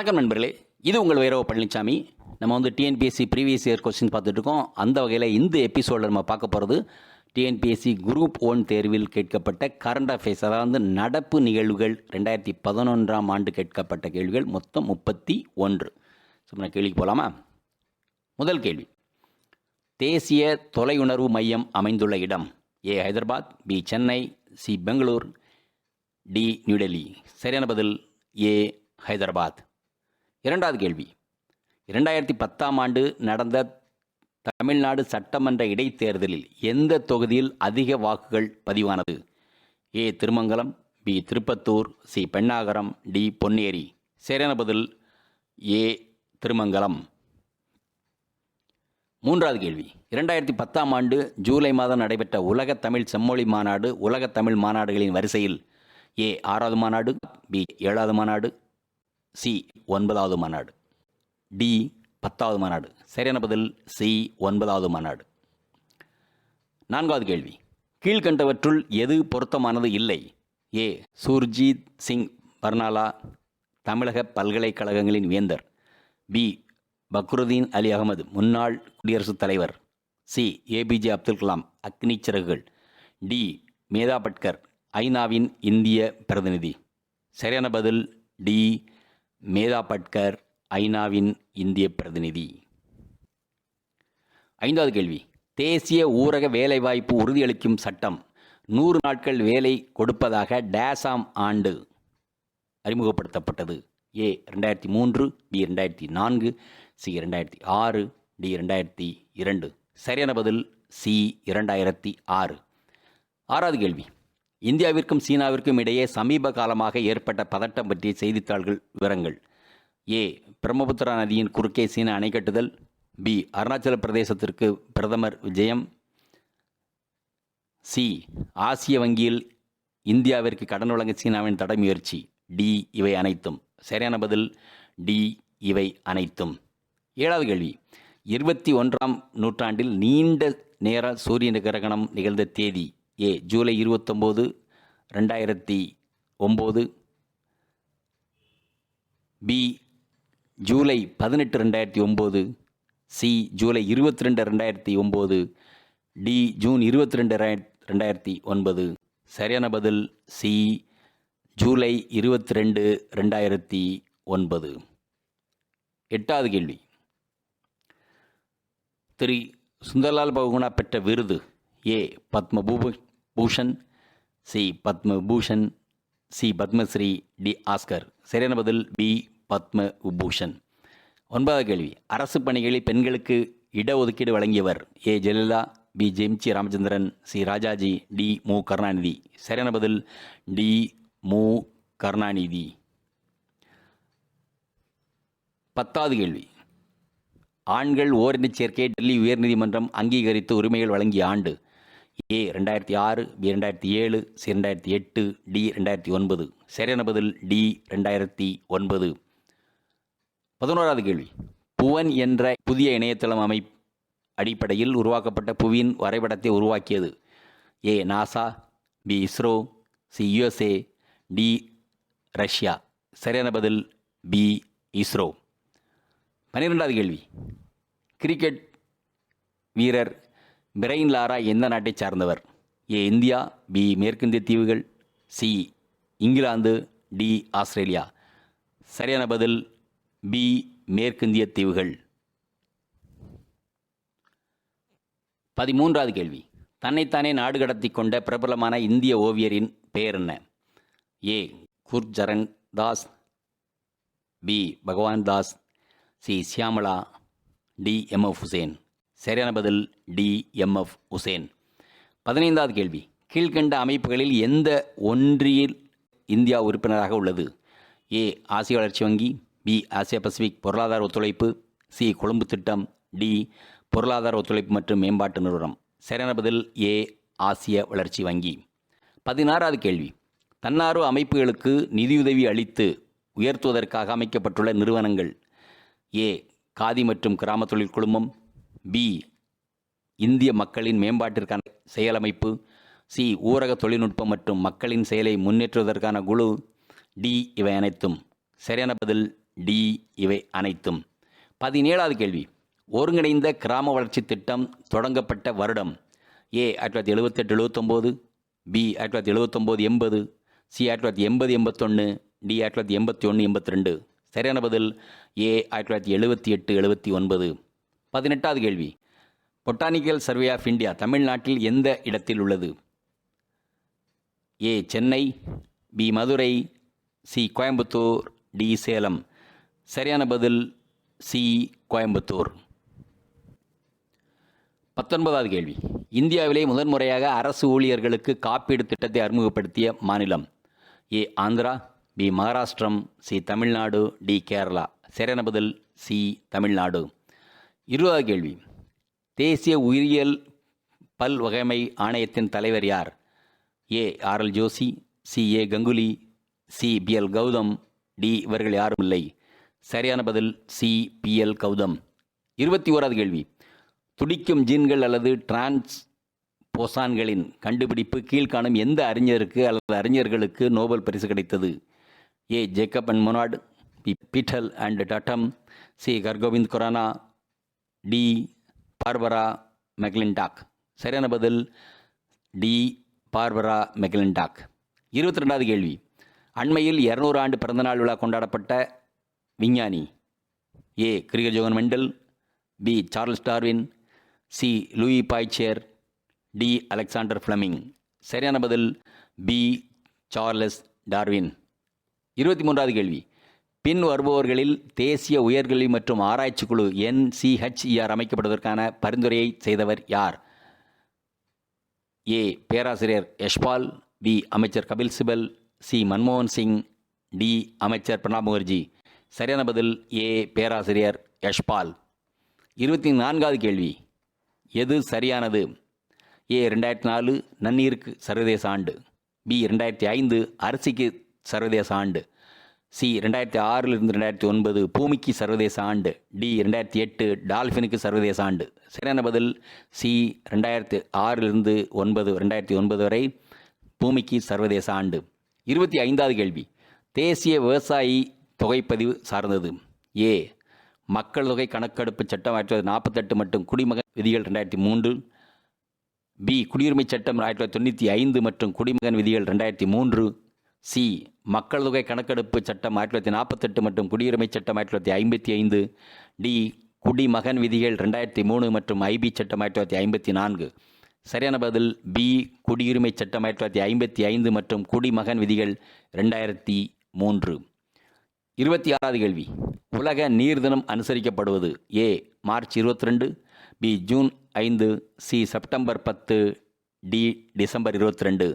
வணக்கம் நண்பர்களே, இது உங்கள் V.Palanichamy. நம்ம டிஎன்பிஎஸ்சி ப்ரீவியஸ் இயர் கொஸ்டின் பார்த்துட்டு இருக்கோம். அந்த வகையில் இந்த எபிசோடில் நம்ம பார்க்க போகிறது டிஎன்பிஎஸ்சி குரூப் 1 தேர்வில் கேட்கப்பட்ட கரண்ட் அஃபேர்ஸ், அதாவது நடப்பு நிகழ்வுகள். 2011ஆம் ஆண்டு கேட்கப்பட்ட கேள்விகள் மொத்தம் 31. ஸோ நம்ம கேள்விக்கு போகலாமா? முதல் கேள்வி, தேசிய தொலையுணர்வு மையம் அமைந்துள்ள இடம்? A Hyderabad, B Chennai, C Bangalore, D New Delhi. சரியான பதில் ஏ ஹைதராபாத். இரண்டாவது கேள்வி, 2010ஆம் ஆண்டு நடந்த தமிழ்நாடு சட்டமன்ற இடைத்தேர்தலில் எந்த தொகுதியில் அதிக வாக்குகள் பதிவானது? A Thirumangalam, B Tiruppattur, C Pennagaram, D Ponneri. சரியான பதில் ஏ திருமங்கலம். மூன்றாவது கேள்வி, 2010ஆம் ஆண்டு ஜூலை மாதம் நடைபெற்ற உலக தமிழ் செம்மொழி மாநாடு உலக தமிழ் மாநாடுகளின் வரிசையில் ஏ 6வது மாநாடு, பி 7வது மாநாடு, சி 9வது மாநாடு, டி 10வது மாநாடு. சரியான பதில் சி 9வது மாநாடு. நான்காவது கேள்வி, கீழ்கண்டவற்றுள் எது பொருத்தமானது இல்லை? ஏ சுர்ஜித் சிங் பர்னாலா, தமிழக பல்கலைக்கழகங்களின் வேந்தர். பி பக்ருதீன் அலி அகமது, முன்னாள் குடியரசுத் தலைவர். C APJ Abdul Kalam, Agni Siragugal. D Medha Patkar, ஐநாவின் இந்திய பிரதிநிதி. சரியான பதில் டி மேதா பட்கர், ஐநாவின் இந்திய பிரதிநிதி. ஐந்தாவது கேள்வி, தேசிய ஊரக வேலைவாய்ப்பு உறுதியளிக்கும் சட்டம் 100 நாட்கள் வேலை கொடுப்பதாக டேசாம் ஆண்டு அறிமுகப்படுத்தப்பட்டது? ஏ 2003, பி 2004, சி 2006, டி 2002. சரியான பதில் சி 2006. ஆறாவது கேள்வி, இந்தியாவிற்கும் சீனாவிற்கும் இடையே சமீப காலமாக ஏற்பட்ட பதட்டம் பற்றிய செய்தித்தாள்கள் விவரங்கள். ஏ பிரம்மபுத்திரா நதியின் குறுக்கே சீனா அணை கட்டுதல். பி அருணாச்சல பிரதேசத்திற்கு பிரதமர் விஜயம். சி ஆசிய வங்கியில் இந்தியாவிற்கு கடன் வழங்க சீனாவின் தடை முயற்சி. டி இவை அனைத்தும். சரியான பதில் டி இவை அனைத்தும். ஏழாவது கேள்வி, 21ஆம் நூற்றாண்டில் நீண்ட நேர சூரிய கிரகணம் நிகழ்ந்த தேதி? ஏ ஜூலை 29, 2009. பி ஜூலை 18, 2009. சி ஜூலை 22, 2009. D June 22, 2009. சரியான பதில் சி ஜூலை 22, 2009. எட்டாவது கேள்வி, திரு சுந்தர்லால் பகுகுணா பெற்ற விருது? A Padma Bhushan, C Padma Vibhushan, C Padma Shri, D Oscar. சரியான பதில் பி பத்ம விபூஷன். ஒன்பதாவது கேள்வி, அரசு பணிகளில் பெண்களுக்கு இடஒதுக்கீடு வழங்கியவர்? ஏ ஜெயலலிதா, பி ஜெயம்சி ராமச்சந்திரன், சி ராஜாஜி, டி மு கருணாநிதி. சரியான பதில் டி மு கருணாநிதி. பத்தாவது கேள்வி, ஆண்கள் ஓரினச் சேர்க்கையை டெல்லி உயர்நீதிமன்றம் அங்கீகரித்து உரிமைகள் வழங்கிய ஆண்டு? ஏ 2006, பி 2007, சி 2008, டி 2009. சரியான பதில் டி 2009. 11வது கேள்வி, புவன் என்ற புதிய இணையதளம் அடிப்படையில் உருவாக்கப்பட்ட புவியின் வரைபடத்தை உருவாக்கியது? A NASA, B ISRO, C USA, D Russia. சரியான பதில் பி இஸ்ரோ. 12வது கேள்வி, கிரிக்கெட் வீரர் பிரைன் லாரா எந்த நாட்டை சார்ந்தவர்? ஏ இந்தியா, பி மேற்கிந்திய தீவுகள், சி இங்கிலாந்து, டி ஆஸ்திரேலியா. சரியான பதில் பி மேற்கிந்திய தீவுகள். 13வது கேள்வி, தன்னைத்தானே நாடு கடத்தி கொண்ட பிரபலமான இந்திய ஓவியரின் பெயர் என்ன? ஏ குர்ஜரன் Das, B Bhagwan Das, C Shyamala, D MF Husain. சரியான பதில் டி எம்எஃப் ஹுசேன். 15வது கேள்வி, கீழ்கண்ட அமைப்புகளில் எந்த ஒன்றியில் இந்தியா உறுப்பினராக உள்ளது? ஏ ஆசிய வளர்ச்சி வங்கி, பி ஆசிய பசிபிக் பொருளாதார ஒத்துழைப்பு, சி கொழும்பு திட்டம், டி பொருளாதார ஒத்துழைப்பு மற்றும் மேம்பாட்டு நிறுவனம். சரியான பதில் ஏ ஆசிய வளர்ச்சி வங்கி. 16வது கேள்வி, தன்னார்வ அமைப்புகளுக்கு நிதியுதவி அளித்து உயர்த்துவதற்காக அமைக்கப்பட்டுள்ள நிறுவனங்கள்? ஏ காதி மற்றும் கிராம தொழில் குழுமம், பி இந்திய மக்களின் மேம்பாட்டிற்கான செயலமைப்பு, சி ஊரக தொழில்நுட்பம் மற்றும் மக்களின் செயலை முன்னேற்றுவதற்கான குழு, டி இவை அனைத்தும். சரியான பதில் டி இவை அனைத்தும். 17வது கேள்வி. ஒருங்கிணைந்த கிராம வளர்ச்சி திட்டம் தொடங்கப்பட்ட வருடம். ஏ 1978-79, பி 1979-80, சி 1980-81, டி 1981-82. சரியான பதில் ஏ 1978-79. 18வது கேள்வி. பொட்டானிக்கல் சர்வே ஆஃப் இந்தியா தமிழ்நாட்டில் எந்த இடத்தில் உள்ளது? A Chennai, B Madurai, C Coimbatore, D Salem. சரியான பதில் சி கோயம்புத்தூர். 19வது கேள்வி. இந்தியாவிலே முதன்முறையாக அரசு ஊழியர்களுக்கு காப்பீடு திட்டத்தை அறிமுகப்படுத்திய மாநிலம். ஏ ஆந்திரா, பி மகாராஷ்டிரம், சி தமிழ்நாடு, டி கேரளா. சரியான பதில் சி தமிழ்நாடு. 20வது கேள்வி. தேசிய உயிரியல் பல்வகைமை ஆணையத்தின் தலைவர் யார்? ஏ ஆர்.எல். Joshi, C A Ganguly, C பி.எல். கௌதம், டி இவர்கள் யாரும் இல்லை. சரியான பதில் சி பி.எல். கௌதம். 21வது கேள்வி. துடிக்கும் ஜீன்கள் அல்லது டிரான்ஸ்போசான்களின் கண்டுபிடிப்பு கீழ்காணும் எந்த அறிஞருக்கு அல்லது அறிஞர்களுக்கு நோபல் பரிசு கிடைத்தது? A Jacob and Monod, B Beadle and Tatum, C Hargobind Khorana, D Barbara McClintock. சரியான பதில் டி பார்பரா மெக்லின்டாக். 22வது கேள்வி. அண்மையில் 200 ஆண்டு பிறந்தநாள் விழா கொண்டாடப்பட்ட விஞ்ஞானி. A Gregor Johann Mendel, B Charles Darwin, C Louis Pasteur, D Alexander Fleming. சரியான பதில் பி சார்லஸ் டார்வின். 23வது கேள்வி. பின் வருபவர்களில் தேசிய உயர்கல்வி மற்றும் ஆராய்ச்சி குழு NCHER அமைக்கப்படுவதற்கான பரிந்துரையை செய்தவர் யார்? ஏ பேராசிரியர் யஷ்பால், பி அமைச்சர் கபில் சிபல், சி மன்மோகன் சிங், டி அமைச்சர் பிரணாப் முகர்ஜி. சரியான பதில் ஏ பேராசிரியர் யஷ்பால். 24வது கேள்வி. எது சரியானது? ஏ 2004 நன்னீருக்கு சர்வதேச ஆண்டு, பி 2005 அரிசிக்கு சர்வதேச ஆண்டு, சி 2006 2009 பூமிக்கு சர்வதேச ஆண்டு, டி 2008 டால்ஃபினுக்கு சர்வதேச ஆண்டு. சரியான பதில் சி 2006 2009 வரை பூமிக்கு சர்வதேச ஆண்டு. 25வது கேள்வி. தேசிய விவசாயி தொகைப்பதிவு சார்ந்தது. ஏ மக்கள் தொகை கணக்கெடுப்பு சட்டம் 1948 மற்றும் குடிமகன் விதிகள் 2003, பி குடியுரிமை சட்டம் 1995 மற்றும் குடிமகன் விதிகள் 2003, சி மக்கள் தொகை கணக்கெடுப்பு சட்டம் 1948 மற்றும் குடியுரிமை சட்டம் 1955, டி குடிமகன் விதிகள் 2003 மற்றும் ஐபி சட்டம் 1954. சரியான பதில் பி குடியுரிமை சட்டம் 1955 மற்றும் குடிமகன் விதிகள் 2003. 26வது கேள்வி. உலக நீர் தினம் அனுசரிக்கப்படுவது. A March 22, B June 5, C September 10, D December 22.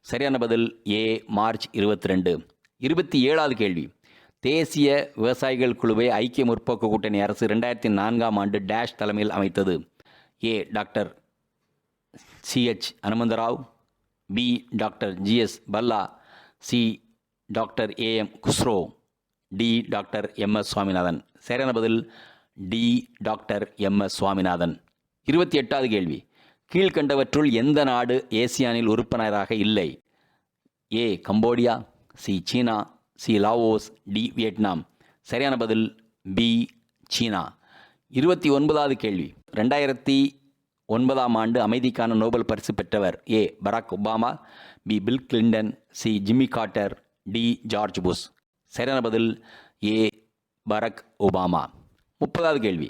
சரியான பதில் ஏ மார்ச் 22. 27வது கேள்வி. தேசிய விவசாயிகள் குழுவை ஐக்கிய முற்போக்கு கூட்டணி அரசு 2004ஆம் ஆண்டு டேஷ் தலைமையில் அமைத்தது. A doctor CH Hanumantharao, B doctor GS Bhalla, C doctor AM Khusro, D doctor MS Swaminathan. சரியான பதில் டி டாக்டர் MS சுவாமிநாதன். 28வது கேள்வி. கீழ்கண்டவற்றுள் எந்த நாடு ஏசியானில் உறுப்பினராக இல்லை? A Cambodia, C China, C Laos, D Vietnam. சரியான பதில் பி சீனா. 29வது கேள்வி. 2009ஆம் ஆண்டு அமைதிக்கான நோபல் பரிசு பெற்றவர். A Barack Obama, B Bill Clinton, C Jimmy Carter, D George Bush. சரியான பதில் ஏ பராக் ஒபாமா. 30வது கேள்வி.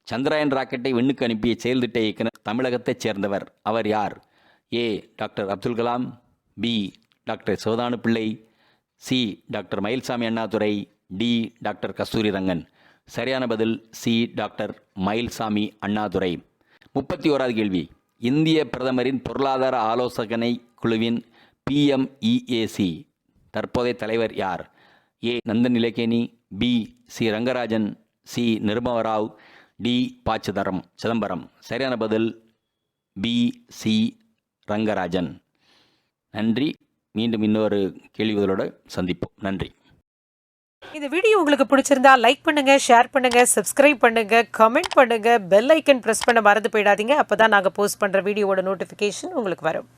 சந்திராயன் ராக்கெட்டை விண்ணுக்கு அனுப்பிய செயல் திட்ட இயக்குனர் தமிழகத்தைச் சேர்ந்தவர். அவர் யார்? A doctor Abdul Kalam, B doctor Sivathanu Pillai, C doctor Mylswamy Annadurai, D doctor Kasturi Rangan. சரியான பதில் சி டாக்டர் மயில்சாமி அண்ணாதுரை. 31வது கேள்வி. இந்திய பிரதமரின் பொருளாதார ஆலோசனை குழுவின் PMEAC தற்போதைய தலைவர் யார்? A Nandan Nilekani, B C Rangarajan, C நிர்மவராவ், டி ப சிதம்பரம். சரியான பதில் பி சி ரங்கராஜன். நன்றி. மீண்டும் இன்னொரு கேள்விகளோடு சந்திப்போம். நன்றி. இந்த வீடியோ உங்களுக்கு பிடிச்சிருந்தா லைக் பண்ணுங்க, ஷேர் பண்ணுங்க, சப்ஸ்கிரைப் பண்ணுங்க, கமெண்ட் பண்ணுங்க, பெல் ஐக்கன் பிரஸ் பண்ண மறந்து போயிடாதீங்க. அப்பதான் நாங்கள் போஸ்ட் பண்ற வீடியோவோட நோட்டிஃபிகேஷன் உங்களுக்கு வரும்.